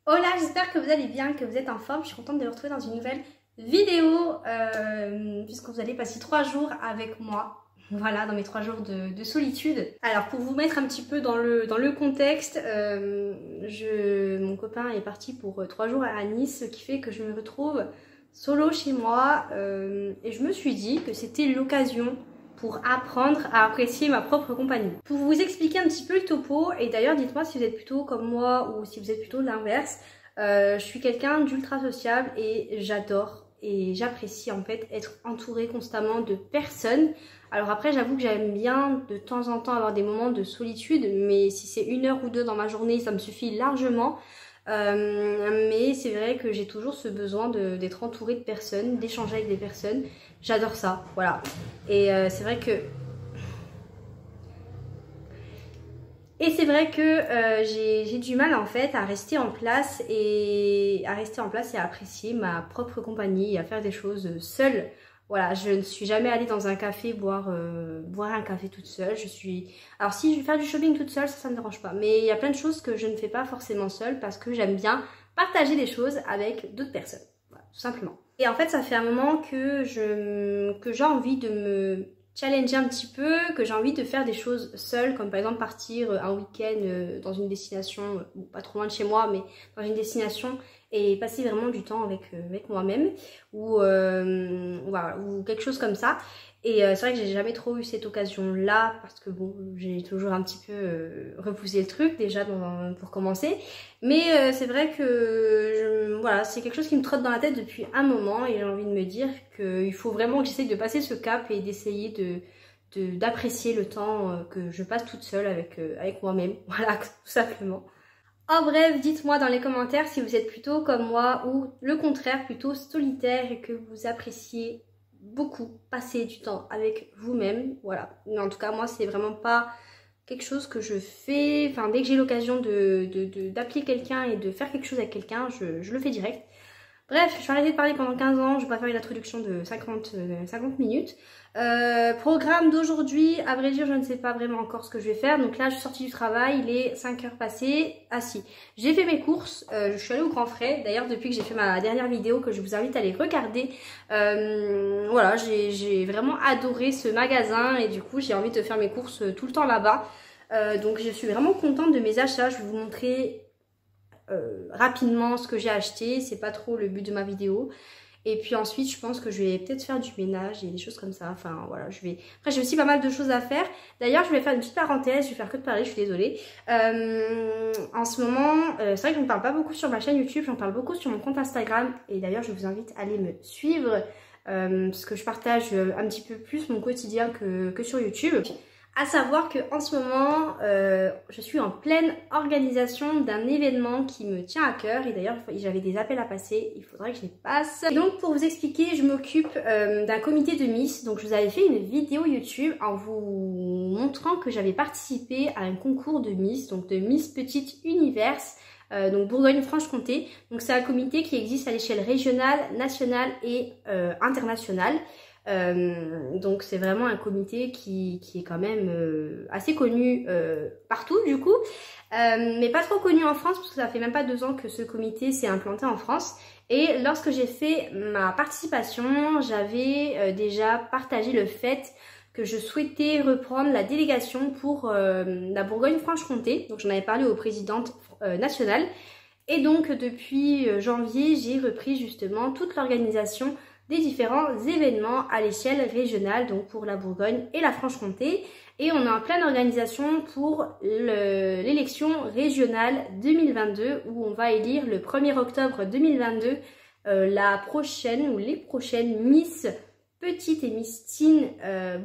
Hola, j'espère que vous allez bien, que vous êtes en forme. Je suis contente de vous retrouver dans une nouvelle vidéo puisque vous allez passer 3 jours avec moi. Voilà, dans mes 3 jours de solitude. Alors, pour vous mettre un petit peu dans le contexte, mon copain est parti pour 3 jours à Nice, ce qui fait que je me retrouve solo chez moi et je me suis dit que c'était l'occasion pour apprendre à apprécier ma propre compagnie. Pour vous expliquer un petit peu le topo, et d'ailleurs dites-moi si vous êtes plutôt comme moi ou si vous êtes plutôt l'inverse, je suis quelqu'un d'ultra sociable et j'adore et j'apprécie en fait être entourée constamment de personnes. Alors après j'avoue que j'aime bien de temps en temps avoir des moments de solitude, mais si c'est 1 heure ou 2 dans ma journée ça me suffit largement. Mais c'est vrai que j'ai toujours ce besoin d'être entourée de personnes, d'échanger avec des personnes. J'adore ça, voilà. Et c'est vrai que j'ai du mal en fait à rester en place et à apprécier ma propre compagnie et à faire des choses seule. Voilà, je ne suis jamais allée dans un café boire un café toute seule. Alors si je vais faire du shopping toute seule, ça me dérange pas. Mais il y a plein de choses que je ne fais pas forcément seule parce que j'aime bien partager des choses avec d'autres personnes. Voilà, tout simplement. Et en fait, ça fait un moment que j'ai envie de me challenger un petit peu, que j'ai envie de faire des choses seule, comme par exemple partir un week-end dans une destination, pas trop loin de chez moi, mais dans une destination et passer vraiment du temps avec moi-même ou, voilà, ou quelque chose comme ça. Et c'est vrai que j'ai jamais trop eu cette occasion-là parce que bon, j'ai toujours un petit peu repoussé le truc déjà pour commencer. Mais c'est vrai que voilà, c'est quelque chose qui me trotte dans la tête depuis un moment et j'ai envie de me dire qu'il faut vraiment que j'essaye de passer ce cap et d'essayer d'apprécier le temps que je passe toute seule avec moi-même. Voilà, tout simplement. En bref, dites-moi dans les commentaires si vous êtes plutôt comme moi ou le contraire, plutôt solitaire et que vous appréciez beaucoup passer du temps avec vous-même. Voilà. Mais en tout cas, moi, c'est vraiment pas quelque chose que je fais. Enfin, dès que j'ai l'occasion d'appeler quelqu'un et de faire quelque chose avec quelqu'un, je le fais direct. Bref, je vais arrêter de parler pendant 15 ans, je vais pas faire une introduction de 50 minutes. Programme d'aujourd'hui, à vrai dire, je ne sais pas vraiment encore ce que je vais faire. Donc là, je suis sortie du travail, il est 5 heures passées. Ah si, j'ai fait mes courses, je suis allée au Grand Frais. D'ailleurs, depuis que j'ai fait ma dernière vidéo, que je vous invite à aller regarder, voilà, j'ai vraiment adoré ce magasin et du coup, j'ai envie de faire mes courses tout le temps là-bas. Donc je suis vraiment contente de mes achats, je vais vous montrer rapidement ce que j'ai acheté, c'est pas trop le but de ma vidéo. Et puis ensuite je pense que je vais peut-être faire du ménage et des choses comme ça, enfin voilà, après j'ai aussi pas mal de choses à faire. D'ailleurs je vais faire une petite parenthèse, je vais faire que de parler, je suis désolée. En ce moment, c'est vrai que j'en parle pas beaucoup sur ma chaîne YouTube, j'en parle beaucoup sur mon compte Instagram. Et d'ailleurs je vous invite à aller me suivre parce que je partage un petit peu plus mon quotidien que sur YouTube. À savoir que en ce moment, je suis en pleine organisation d'un événement qui me tient à cœur. Et d'ailleurs, j'avais des appels à passer, il faudrait que je les passe. Et donc, pour vous expliquer, je m'occupe d'un comité de Miss. Donc, je vous avais fait une vidéo YouTube en vous montrant que j'avais participé à un concours de Miss, donc de Miss Petite Univers. Donc Bourgogne-Franche-Comté. Donc c'est un comité qui existe à l'échelle régionale, nationale et internationale. Donc c'est vraiment un comité qui est quand même assez connu partout du coup, mais pas trop connu en France parce que ça fait même pas 2 ans que ce comité s'est implanté en France. Et lorsque j'ai fait ma participation, j'avais déjà partagé le fait que je souhaitais reprendre la délégation pour la Bourgogne-Franche-Comté. Donc j'en avais parlé aux présidentes nationales. Et donc depuis janvier, j'ai repris justement toute l'organisation des différents événements à l'échelle régionale, donc pour la Bourgogne et la Franche-Comté. Et on est en pleine organisation pour l'élection régionale 2022 où on va élire le 1er octobre 2022 la prochaine ou les prochaines Miss Petite et Miss Teen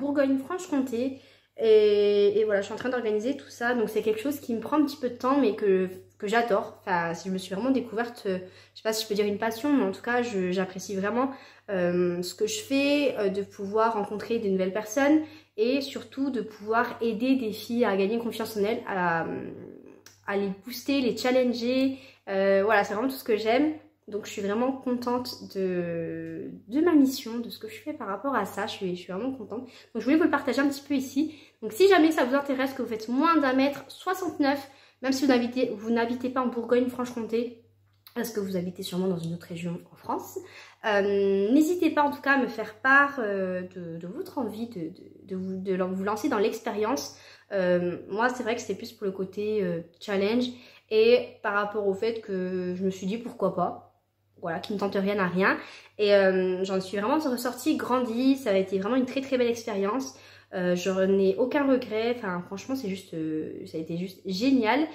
Bourgogne-Franche-Comté. Et voilà, je suis en train d'organiser tout ça. Donc c'est quelque chose qui me prend un petit peu de temps mais que j'adore. Enfin, je me suis vraiment découverte, je sais pas si je peux dire une passion, mais en tout cas j'apprécie vraiment ce que je fais, de pouvoir rencontrer de nouvelles personnes et surtout de pouvoir aider des filles à gagner confiance en elles, à les booster, les challenger. Voilà, c'est vraiment tout ce que j'aime. Donc je suis vraiment contente de ma mission, de ce que je fais par rapport à ça. Je suis vraiment contente. Donc je voulais vous le partager un petit peu ici. Donc si jamais ça vous intéresse, que vous faites moins d'1,69 m, même si vous n'habitez pas en Bourgogne-Franche-Comté, parce que vous habitez sûrement dans une autre région en France. N'hésitez pas en tout cas à me faire part de votre envie de vous lancer dans l'expérience. Moi c'est vrai que c'était plus pour le côté challenge et par rapport au fait que je me suis dit pourquoi pas, voilà, qui ne tente rien à rien. Et j'en suis vraiment ressortie grandie, ça a été vraiment une très très belle expérience. Je n'ai aucun regret, enfin franchement c'est juste, ça a été juste génial.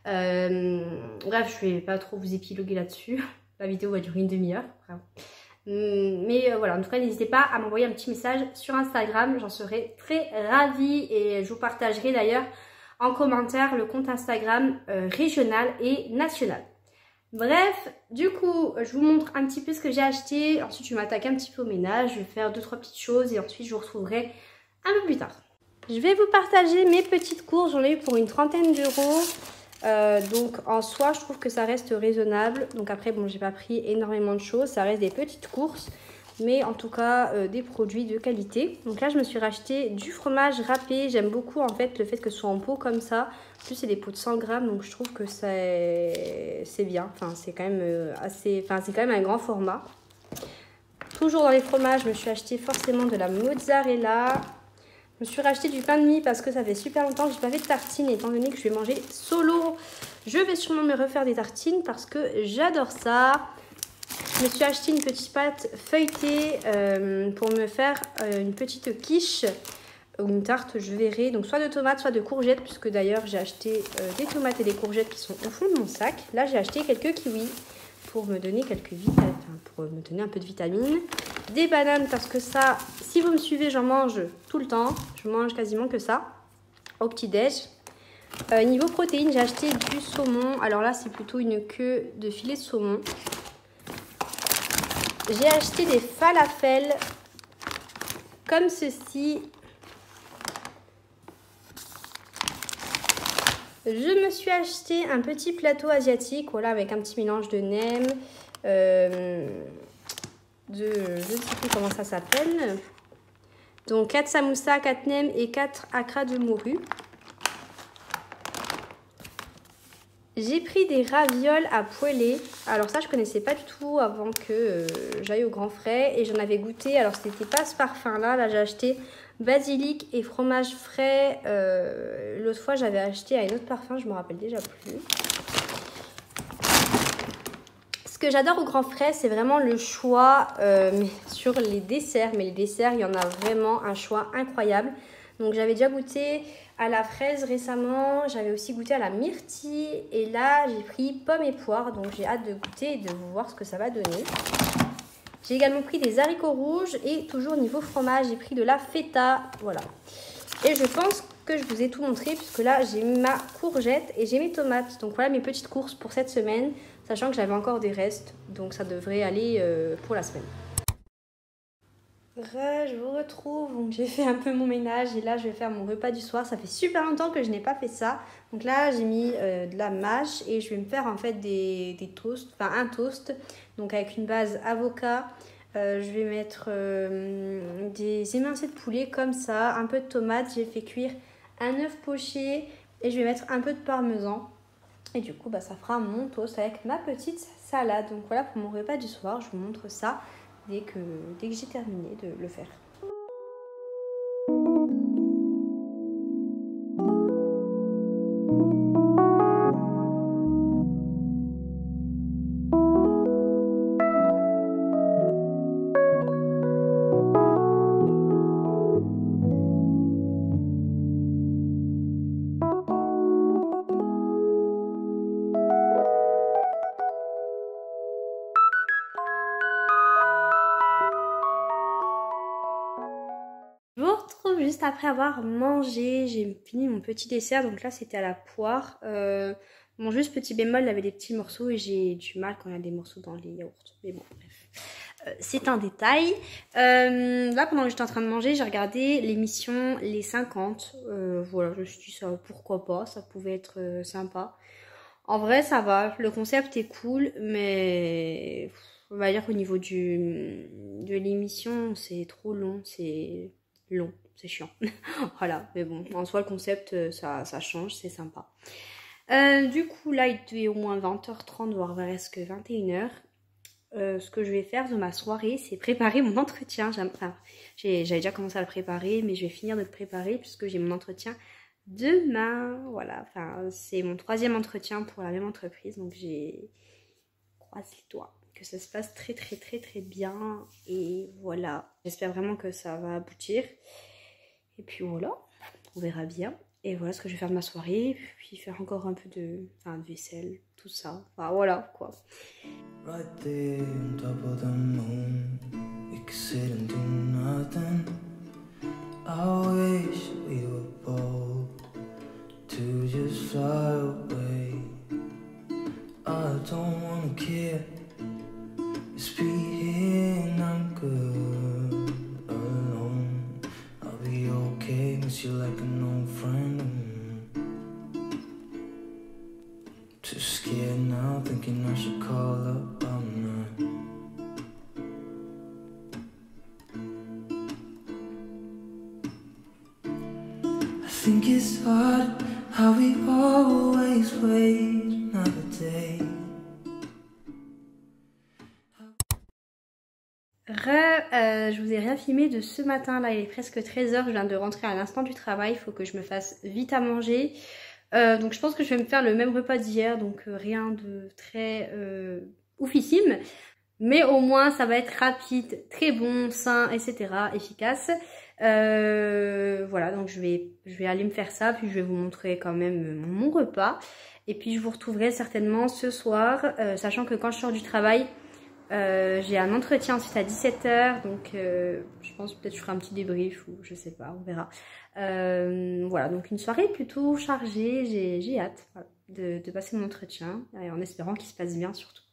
Bref, je vais pas trop vous épiloguer là-dessus. La vidéo va durer une demi-heure. Mais voilà, en tout cas, n'hésitez pas à m'envoyer un petit message sur Instagram. J'en serai très ravie et je vous partagerai d'ailleurs en commentaire le compte Instagram régional et national. Bref, du coup, je vous montre un petit peu ce que j'ai acheté. Ensuite, je vais m'attaquer un petit peu au ménage. Je vais faire 2-3 petites choses et ensuite, je vous retrouverai un peu plus tard. Je vais vous partager mes petites courses. J'en ai eu pour une trentaine d'euros. Donc en soi je trouve que ça reste raisonnable. Donc après bon, j'ai pas pris énormément de choses, ça reste des petites courses, mais en tout cas des produits de qualité. Donc là je me suis racheté du fromage râpé. J'aime beaucoup en fait le fait que ce soit en pot comme ça. En plus c'est des pots de 100 grammes, donc je trouve que c'est bien. Enfin c'est quand même assez, enfin c'est quand même un grand format. Toujours dans les fromages, je me suis acheté forcément de la mozzarella. Je me suis racheté du pain de mie parce que ça fait super longtemps que je n'ai pas fait de tartines. Étant donné que je vais manger solo, je vais sûrement me refaire des tartines parce que j'adore ça. Je me suis acheté une petite pâte feuilletée pour me faire une petite quiche ou une tarte, je verrai. Donc soit de tomates, soit de courgettes, puisque d'ailleurs j'ai acheté des tomates et des courgettes qui sont au fond de mon sac. Là j'ai acheté quelques kiwis pour me donner quelques vitamines, pour me donner un peu de vitamines. Des bananes parce que ça, si vous me suivez, j'en mange tout le temps. Je mange quasiment que ça au petit-déj. Niveau protéines, j'ai acheté du saumon. Alors là, c'est plutôt une queue de filet de saumon. J'ai acheté des falafels comme ceci. Je me suis acheté un petit plateau asiatique, voilà, avec un petit mélange de nem, je ne sais plus comment ça s'appelle. Donc 4 samoussas, 4 nems et 4 acras de morue. J'ai pris des ravioles à poêler. Alors ça je connaissais pas du tout avant que j'aille au Grand Frais. Et j'en avais goûté. Alors c'était pas ce parfum là. Là j'ai acheté basilic et fromage frais. L'autre fois j'avais acheté à un autre parfum. Je me rappelle déjà plus. Ce que j'adore au Grand Frais, c'est vraiment le choix sur les desserts. Mais les desserts, il y en a vraiment un choix incroyable. Donc j'avais déjà goûté à la fraise récemment. J'avais aussi goûté à la myrtille. Et là, j'ai pris pommes et poires. Donc j'ai hâte de goûter et de voir ce que ça va donner. J'ai également pris des haricots rouges. Et toujours niveau fromage, j'ai pris de la feta. Voilà. Et je pense que je vous ai tout montré. Puisque là, j'ai ma courgette et j'ai mes tomates. Donc voilà mes petites courses pour cette semaine. Sachant que j'avais encore des restes, donc ça devrait aller pour la semaine. Je vous retrouve, donc j'ai fait un peu mon ménage et là je vais faire mon repas du soir. Ça fait super longtemps que je n'ai pas fait ça. Donc là j'ai mis de la mâche et je vais me faire en fait des toasts, enfin un toast. Donc avec une base avocat, je vais mettre des émincés de poulet comme ça, un peu de tomate. J'ai fait cuire un œuf poché et je vais mettre un peu de parmesan. Et du coup, bah, ça fera mon toast avec ma petite salade. Donc voilà pour mon repas du soir. Je vous montre ça dès que j'ai terminé de le faire. Je vous retrouve juste après avoir mangé. J'ai fini mon petit dessert. Donc là, c'était à la poire. Bon, juste petit bémol, il y avait des petits morceaux et j'ai du mal quand il y a des morceaux dans les yaourts. Mais bon, bref. C'est un détail. Là, pendant que j'étais en train de manger, j'ai regardé l'émission Les 50. Voilà, je me suis dit ça, pourquoi pas, ça pouvait être sympa. En vrai, ça va. Le concept est cool, mais on va dire qu'au niveau de l'émission, c'est trop long. C'est long, c'est chiant. Voilà, mais bon, en soi, le concept, ça change, c'est sympa. Du coup, là, il est au moins 20h30, voire presque 21h. Ce que je vais faire de ma soirée, c'est préparer mon entretien. Enfin, j'avais déjà commencé à le préparer, mais je vais finir de le préparer puisque j'ai mon entretien demain. Voilà, enfin, c'est mon 3e entretien pour la même entreprise, donc j'ai croisé les doigts que ça se passe très bien. Et voilà, j'espère vraiment que ça va aboutir. Et puis voilà, on verra bien. Et voilà ce que je vais faire de ma soirée, puis faire encore un peu de vaisselle, tout ça. Enfin voilà quoi. Right there on top of the moon, we could sit and do nothing. I wish we were bold to just fly away. I don't wanna care, just be here and I'm good alone. I'll be okay, miss you like an old friend. Too scared now, thinking I should call up all night. I think it's hard how we always wait another day. Je vous ai rien filmé de ce matin là, il est presque 13h, je viens de rentrer à l'instant du travail, il faut que je me fasse vite à manger. Donc je pense que je vais me faire le même repas d'hier, donc rien de très oufissime. Mais au moins ça va être rapide, très bon, sain, etc. efficace. Voilà, donc je vais aller me faire ça, puis je vais vous montrer quand même mon repas. Et puis je vous retrouverai certainement ce soir, sachant que quand je sors du travail, j'ai un entretien ensuite à 17h, donc je pense peut-être je ferai un petit débrief ou je sais pas, on verra. Voilà, donc une soirée plutôt chargée, j'ai hâte voilà, de passer mon entretien, en espérant qu'il se passe bien surtout.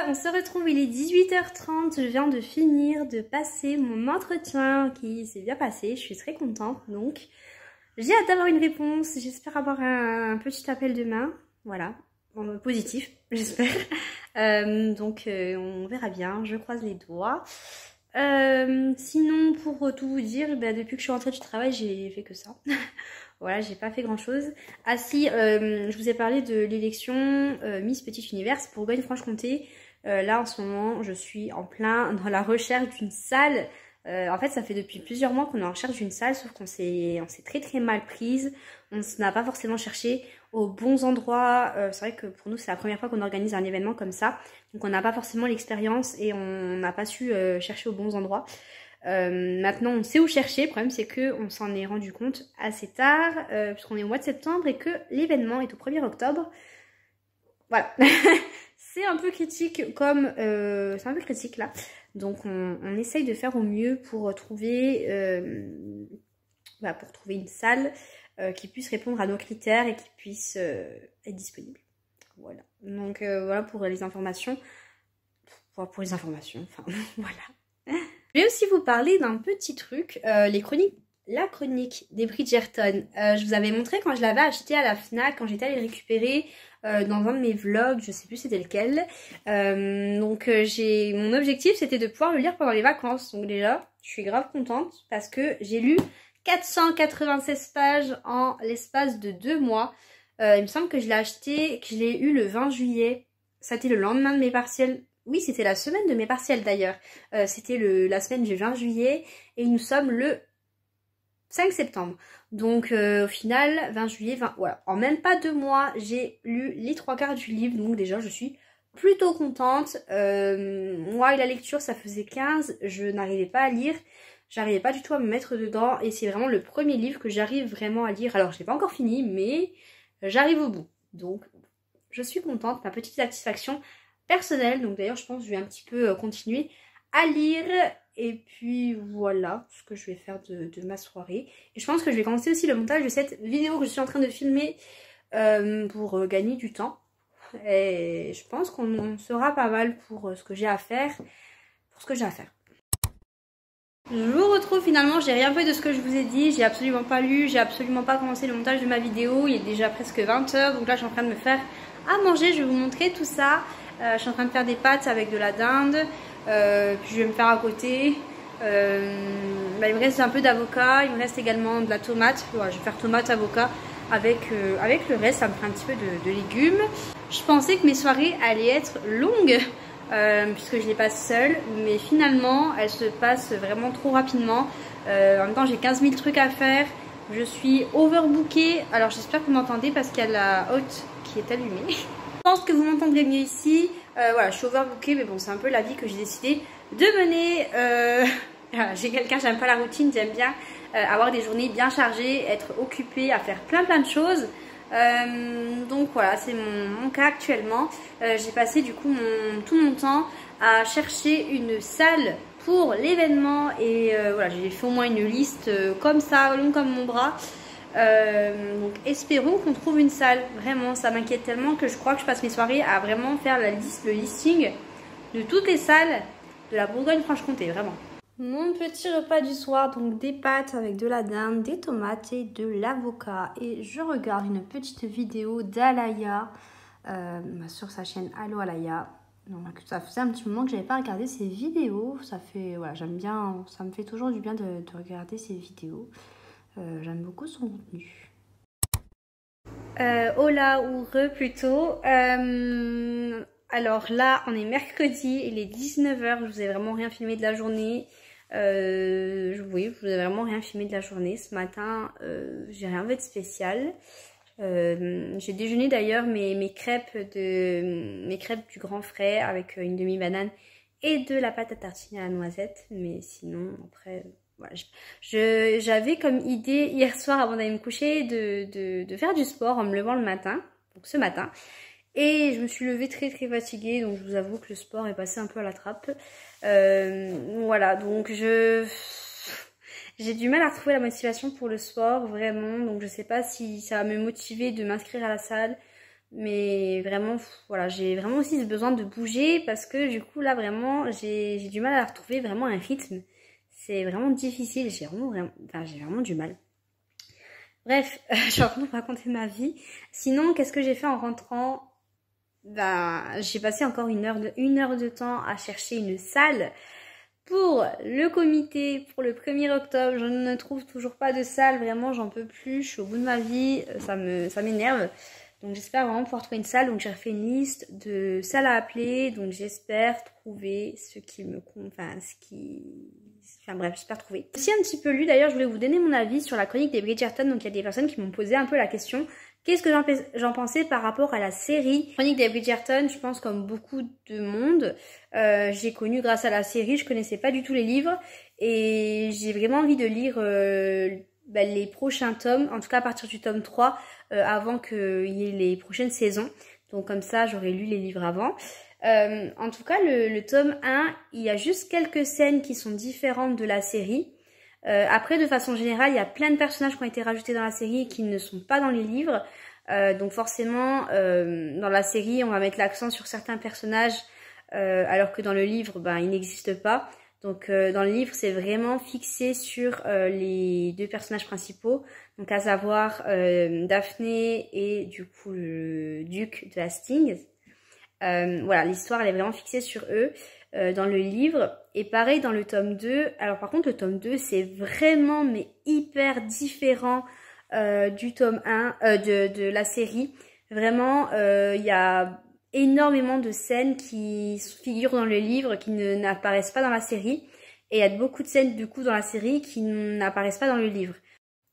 On se retrouve, il est 18h30, je viens de finir de passer mon entretien qui s'est bien passé, je suis très contente donc j'ai hâte d'avoir une réponse, j'espère avoir un petit appel demain, voilà, positif j'espère, donc on verra bien, je croise les doigts. Sinon pour tout vous dire, depuis que je suis rentrée du travail j'ai fait que ça. Voilà, j'ai pas fait grand chose. Ah si, je vous ai parlé de l'élection Miss Petit Univers pour Bourgogne-Franche-Comté. Là en ce moment je suis en plein dans la recherche d'une salle. En fait ça fait depuis plusieurs mois qu'on est en recherche d'une salle, sauf qu'on s'est très mal prise. On n'a pas forcément cherché aux bons endroits. C'est vrai que pour nous c'est la première fois qu'on organise un événement comme ça. Donc on n'a pas forcément l'expérience et on n'a pas su chercher aux bons endroits. Maintenant on sait où chercher, le problème c'est que on s'en est rendu compte assez tard puisqu'on est au mois de septembre et que l'événement est au 1er octobre. Voilà. C'est un peu critique comme c'est un peu critique là, donc on essaye de faire au mieux pour trouver une salle qui puisse répondre à nos critères et qui puisse être disponible. Voilà, donc voilà pour les informations, enfin voilà. Je vais aussi vous parler d'un petit truc, la chronique des Bridgerton. Je vous avais montré quand je l'avais acheté à la FNAC, quand j'étais allée le récupérer dans un de mes vlogs, je sais plus c'était lequel. Donc mon objectif c'était de pouvoir le lire pendant les vacances. Donc déjà, je suis grave contente parce que j'ai lu 496 pages en l'espace de 2 mois. Il me semble que je l'ai eu le 20 juillet. C'était le lendemain de mes partiels. Oui, c'était la semaine de mes partiels d'ailleurs. C'était la semaine du 20 juillet et nous sommes le 5 septembre. Donc au final, 20 juillet, voilà. En même pas 2 mois, j'ai lu les 3/4 du livre. Donc déjà, je suis plutôt contente. Moi et la lecture, ça faisait 15. Je n'arrivais pas à lire. J'arrivais pas du tout à me mettre dedans. Et c'est vraiment le premier livre que j'arrive vraiment à lire. Alors, je l'ai pas encore fini, mais j'arrive au bout. Donc je suis contente, ma petite satisfaction personnelle. Donc d'ailleurs je pense que je vais un petit peu continuer à lire. Et puis voilà ce que je vais faire de ma soirée. Et je pense que je vais commencer aussi le montage de cette vidéo que je suis en train de filmer pour gagner du temps. Et je pense qu'on sera pas mal pour ce que j'ai à faire. Je vous retrouve finalement, j'ai rien fait de ce que je vous ai dit, j'ai absolument pas lu, j'ai absolument pas commencé le montage de ma vidéo, il est déjà presque 20 h, donc là je suis en train de me faire à manger, je vais vous montrer tout ça. Je suis en train de faire des pâtes avec de la dinde, puis je vais me faire à côté, il me reste un peu d'avocat, il me reste également de la tomate, voilà, je vais faire tomate, avocat avec le reste, ça me fait un petit peu de légumes. Je pensais que mes soirées allaient être longues, puisque je les passe seule, mais finalement elles se passent vraiment trop rapidement. En même temps j'ai 15 000 trucs à faire, je suis overbookée. Alors j'espère que vous m'entendez parce qu'il y a la hotte qui est allumée. Je pense que vous m'entendrez mieux ici. Voilà, je suis overbookée, mais bon, c'est un peu la vie que j'ai décidé de mener. Voilà, j'ai quelqu'un, j'aime pas la routine, j'aime bien avoir des journées bien chargées, être occupée à faire plein de choses. Donc voilà, c'est mon cas actuellement. J'ai passé du coup tout mon temps à chercher une salle pour l'événement et voilà, j'ai fait au moins une liste comme ça, longue comme mon bras. Donc espérons qu'on trouve une salle. Vraiment, ça m'inquiète tellement que je crois que je passe mes soirées à vraiment faire la liste, le listing de toutes les salles de la Bourgogne-Franche-Comté, vraiment. Mon petit repas du soir, donc des pâtes avec de la dinde, des tomates et de l'avocat. Et je regarde une petite vidéo d'Alaya sur sa chaîne Allo Alaya. Donc, ça faisait un petit moment que j'avais pas regardé ses vidéos. Ça fait, voilà, j'aime bien, ça me fait toujours du bien de regarder ses vidéos. J'aime beaucoup son contenu. Hola ou re plutôt. Alors là, on est mercredi, il est 19 h. Je vous ai vraiment rien filmé de la journée. Oui, je vous ai vraiment rien filmé de la journée. Ce matin, j'ai rien fait de spécial. J'ai déjeuné d'ailleurs mes crêpes du grand frais avec une demi-banane et de la pâte à tartiner à la noisette. Mais sinon, après, voilà, j'avais comme idée hier soir avant d'aller me coucher de faire du sport en me levant le matin, donc ce matin. Et je me suis levée très fatiguée, donc je vous avoue que le sport est passé un peu à la trappe. Voilà, donc j'ai du mal à retrouver la motivation pour le sport, vraiment. Donc je sais pas si ça va me motiver de m'inscrire à la salle. Mais vraiment, voilà, j'ai vraiment aussi ce besoin de bouger parce que du coup là vraiment, j'ai du mal à retrouver vraiment un rythme. C'est vraiment difficile, j'ai vraiment du mal. Bref, je suis en train de vous raconter ma vie. Sinon, qu'est-ce que j'ai fait en rentrant? J'ai passé encore une heure de temps à chercher une salle pour le comité pour le 1er octobre. Je ne trouve toujours pas de salle, vraiment j'en peux plus, je suis au bout de ma vie, ça m'énerve. Donc j'espère vraiment pouvoir trouver une salle. Donc j'ai refait une liste de salles à appeler, donc j'espère trouver bref, j'espère trouver. J'ai aussi un petit peu lu, d'ailleurs je voulais vous donner mon avis sur la chronique des Bridgerton. Donc il y a des personnes qui m'ont posé un peu la question: qu'est-ce que j'en pensais par rapport à la série Chronique des Bridgerton? Je pense comme beaucoup de monde, j'ai connu grâce à la série, je connaissais pas du tout les livres et j'ai vraiment envie de lire les prochains tomes, en tout cas à partir du tome 3, avant qu'il y ait les prochaines saisons. Donc comme ça j'aurais lu les livres avant. En tout cas le tome 1, il y a juste quelques scènes qui sont différentes de la série. Après, de façon générale, il y a plein de personnages qui ont été rajoutés dans la série qui ne sont pas dans les livres. Donc forcément, dans la série, on va mettre l'accent sur certains personnages, alors que dans le livre, ils n'existent pas. Donc dans le livre, c'est vraiment fixé sur les deux personnages principaux, donc à savoir Daphné et du coup le duc de Hastings. Voilà, l'histoire elle est vraiment fixée sur eux dans le livre. Et pareil dans le tome 2. Alors par contre le tome 2 c'est vraiment mais hyper différent du tome 1 de la série. Vraiment il y a énormément de scènes qui figurent dans le livre qui n'apparaissent pas dans la série. Et il y a beaucoup de scènes du coup dans la série qui n'apparaissent pas dans le livre.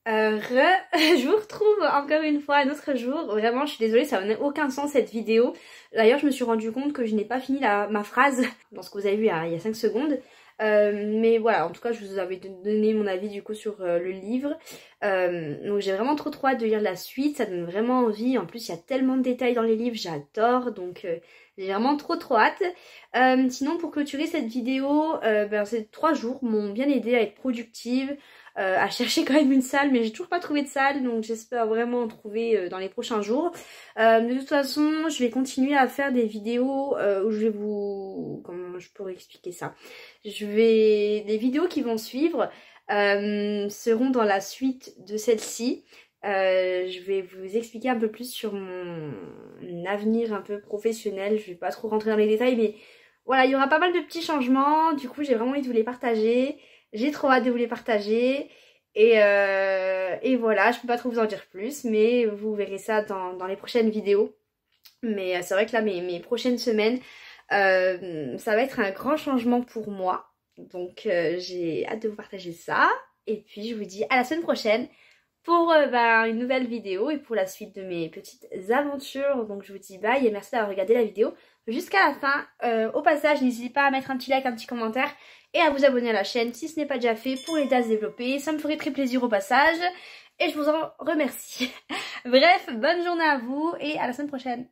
Je vous retrouve encore une fois un autre jour. Vraiment je suis désolée, ça n'a aucun sens cette vidéo. D'ailleurs je me suis rendu compte que je n'ai pas fini ma phrase dans ce que vous avez vu il y a 5 secondes. Mais voilà, en tout cas je vous avais donné mon avis du coup sur le livre. Donc j'ai vraiment trop hâte de lire la suite, ça donne vraiment envie. En plus il y a tellement de détails dans les livres, j'adore, donc j'ai vraiment trop hâte. Sinon pour clôturer cette vidéo, ces 3 jours m'ont bien aidé à être productive, à chercher quand même une salle, mais j'ai toujours pas trouvé de salle, donc j'espère vraiment en trouver dans les prochains jours. De toute façon je vais continuer à faire des vidéos où je vais vous... Comment je pourrais expliquer ça? Les vidéos qui vont suivre seront dans la suite de celle-ci. Je vais vous expliquer un peu plus sur mon avenir un peu professionnel. Je vais pas trop rentrer dans les détails, mais voilà, il y aura pas mal de petits changements. Du coup, j'ai vraiment envie de vous les partager. J'ai trop hâte de vous les partager. Et voilà, je peux pas trop vous en dire plus, mais vous verrez ça dans les prochaines vidéos. Mais c'est vrai que là, mes prochaines semaines, ça va être un grand changement pour moi. Donc j'ai hâte de vous partager ça. Et puis je vous dis à la semaine prochaine pour une nouvelle vidéo et pour la suite de mes petites aventures. Donc je vous dis bye et merci d'avoir regardé la vidéo jusqu'à la fin. Au passage, n'hésitez pas à mettre un petit like, un petit commentaire et à vous abonner à la chaîne si ce n'est pas déjà fait pour les à se développer. Ça me ferait très plaisir au passage et je vous en remercie. Bref, bonne journée à vous et à la semaine prochaine.